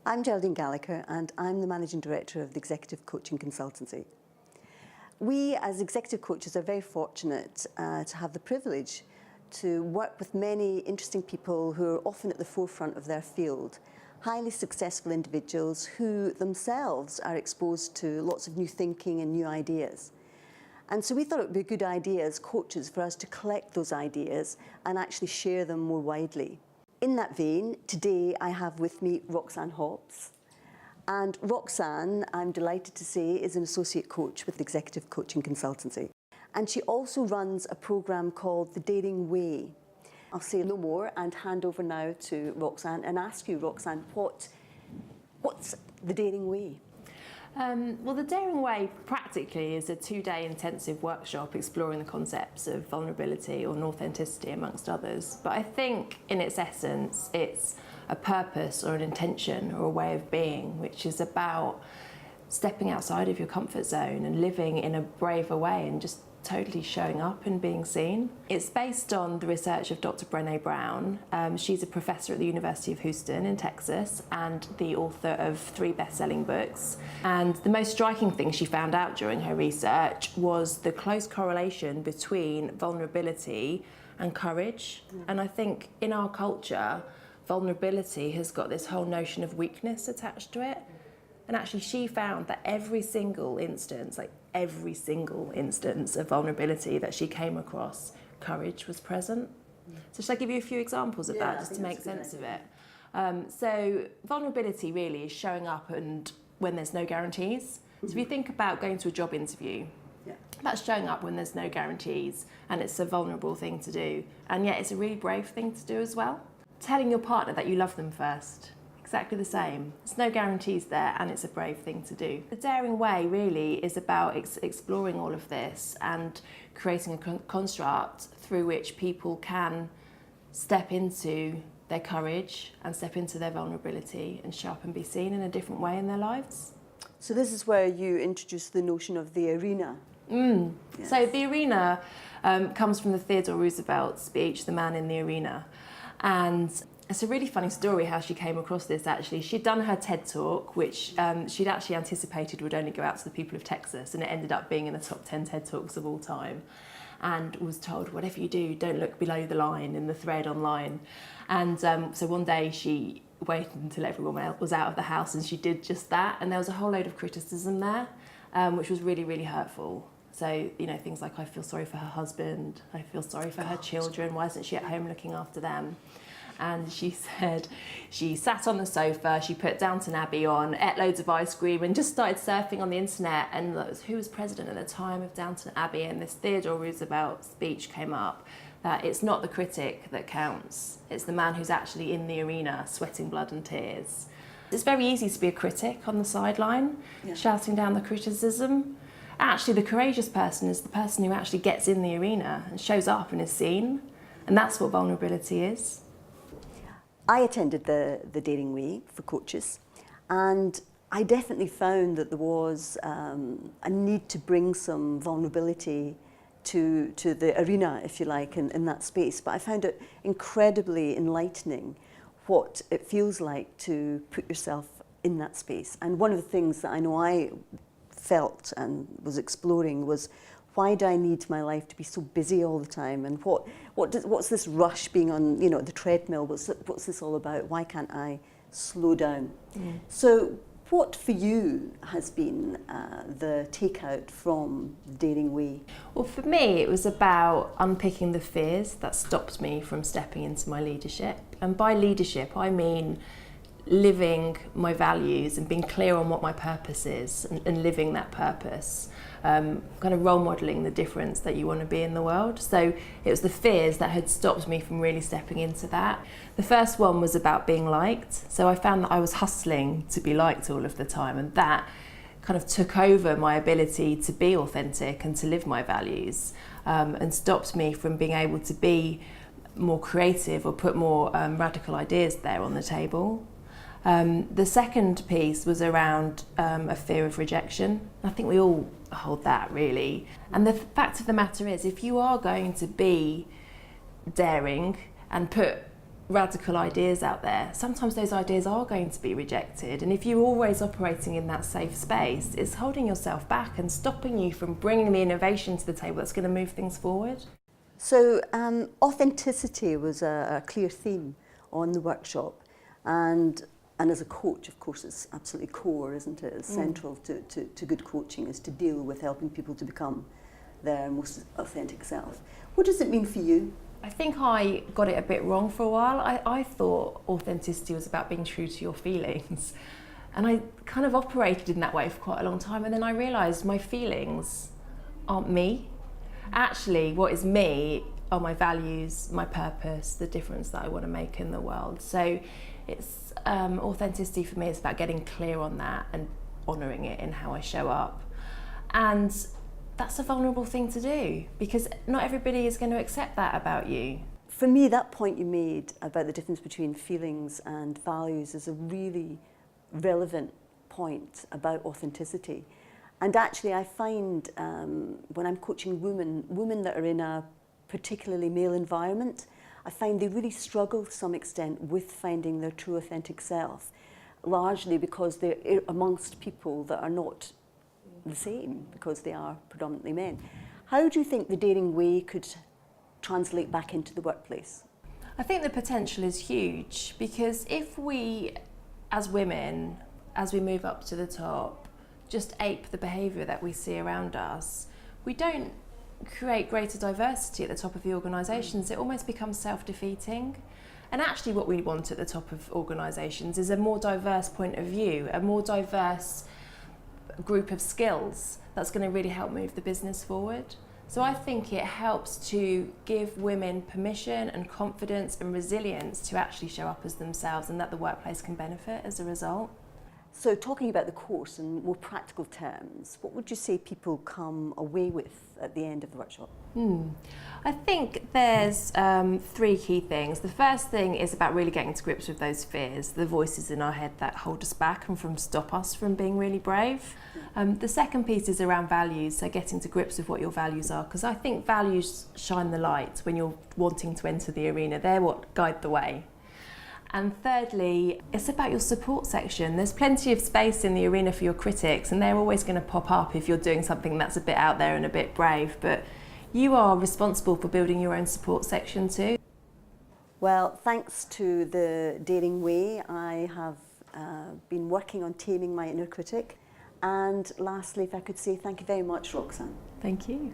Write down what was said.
I'm Geraldine Gallacher and I'm the Managing Director of the Executive Coaching Consultancy. We as executive coaches are very fortunate to have the privilege to work with many interesting people who are often at the forefront of their field, highly successful individuals who themselves are exposed to lots of new thinking and new ideas. And so we thought it would be a good idea as coaches for us to collect those ideas and actually share them more widely. In that vein, today I have with me Roxanne Hobbs. And Roxanne, I'm delighted to say, is an associate coach with the Executive Coaching Consultancy. And she also runs a programme called The Daring Way. I'll say no more and hand over now to Roxanne and ask you, Roxanne, what's The Daring Way? Well, The Daring Way practically is a 2-day intensive workshop exploring the concepts of vulnerability or authenticity, amongst others. But I think in its essence, it's a purpose or an intention or a way of being, which is about stepping outside of your comfort zone and living in a braver way and just totally showing up and being seen. It's based on the research of Dr. Brené Brown. She's a professor at the University of Houston in Texas and the author of 3 best-selling books. And the most striking thing she found out during her research was the close correlation between vulnerability and courage. And I think in our culture, vulnerability has got this whole notion of weakness attached to it. And actually she found that every single instance of vulnerability that she came across, courage was present. So should I give you a few examples of that just to make sense of it? So vulnerability really is showing up and when there's no guarantees. So if you think about going to a job interview, that's showing up when there's no guarantees and it's a vulnerable thing to do. And yet it's a really brave thing to do as well. Telling your partner that you love them first. Exactly the same. There's no guarantees there and it's a brave thing to do. The Daring Way really is about exploring all of this and creating a construct through which people can step into their courage and step into their vulnerability and show up and be seen in a different way in their lives. So this is where you introduce the notion of the arena. Yes. So the arena comes from the Theodore Roosevelt speech, The Man in the Arena. And it's a really funny story how she came across this actually. She'd done her TED Talk, which she'd actually anticipated would only go out to the people of Texas, and it ended up being in the top 10 TED Talks of all time. And was told, whatever you do, don't look below the line in the thread online. And so one day she waited until everyone else was out of the house and she did just that. And there was a whole load of criticism there, which was really, really hurtful. So, you know, things like, I feel sorry for her husband, I feel sorry for her children, why isn't she at home looking after them? And she said she sat on the sofa, she put Downton Abbey on, ate loads of ice cream and just started surfing on the internet. And who was president at the time of Downton Abbey? And this Theodore Roosevelt speech came up that it's not the critic that counts, it's the man who's actually in the arena sweating blood and tears. It's very easy to be a critic on the sideline, shouting down the criticism. Actually, the courageous person is the person who actually gets in the arena and shows up and is seen. And that's what vulnerability is. I attended the Daring Way for coaches, and I definitely found that there was a need to bring some vulnerability to the arena, if you like, in that space. But I found it incredibly enlightening what it feels like to put yourself in that space. And one of the things that I know I felt and was exploring was, why do I need my life to be so busy all the time? And what's this rush being on, you know, the treadmill? What's this all about? Why can't I slow down? So what for you has been the takeout from the Daring Way? Well, for me, it was about unpicking the fears that stopped me from stepping into my leadership. And by leadership, I mean living my values and being clear on what my purpose is and living that purpose. Kind of role modelling the difference that you want to be in the world. So it was the fears that had stopped me from really stepping into that. The first one was about being liked. So I found that I was hustling to be liked all of the time, and that kind of took over my ability to be authentic and to live my values, and stopped me from being able to be more creative or put more radical ideas there on the table. The second piece was around a fear of rejection. I think we all hold that, really. And the fact of the matter is, if you are going to be daring and put radical ideas out there, sometimes those ideas are going to be rejected. And if you're always operating in that safe space, it's holding yourself back and stopping you from bringing the innovation to the table that's going to move things forward. So authenticity was a clear theme on the workshop, and as a coach, of course, it's absolutely core, isn't it? It's central to good coaching, is to deal with helping people to become their most authentic self. What does it mean for you? I think I got it a bit wrong for a while. I thought authenticity was about being true to your feelings. And I kind of operated in that way for quite a long time. And then I realised my feelings aren't me. Actually, what is me are my values, my purpose, the difference that I want to make in the world. So it's authenticity for me is about getting clear on that and honouring it in how I show up. And that's a vulnerable thing to do, because not everybody is going to accept that about you. For me, that point you made about the difference between feelings and values is a really relevant point about authenticity. And actually, I find when I'm coaching women that are in a particularly male environment, I find they really struggle to some extent with finding their true authentic self, largely because they're amongst people that are not the same, because they are predominantly men. How do you think the daring way could translate back into the workplace? I think the potential is huge, because if we, as women, as we move up to the top, just ape the behaviour that we see around us, we don't create greater diversity at the top of the organisations. It almost becomes self-defeating. And actually what we want at the top of organisations is a more diverse point of view, a more diverse group of skills that's going to really help move the business forward. So I think it helps to give women permission and confidence and resilience to actually show up as themselves, and that the workplace can benefit as a result. So talking about the course in more practical terms, what would you say people come away with at the end of the workshop? I think there's 3 key things. The first thing is about really getting to grips with those fears, the voices in our head that hold us back and stop us from being really brave. The second piece is around values, so getting to grips with what your values are, because I think values shine the light when you're wanting to enter the arena. They're what guide the way. And thirdly, it's about your support section. There's plenty of space in the arena for your critics, and they're always going to pop up if you're doing something that's a bit out there and a bit brave, but you are responsible for building your own support section too. Well, thanks to the Daring Way, I have been working on taming my inner critic. And lastly, if I could say thank you very much, Roxanne. Thank you.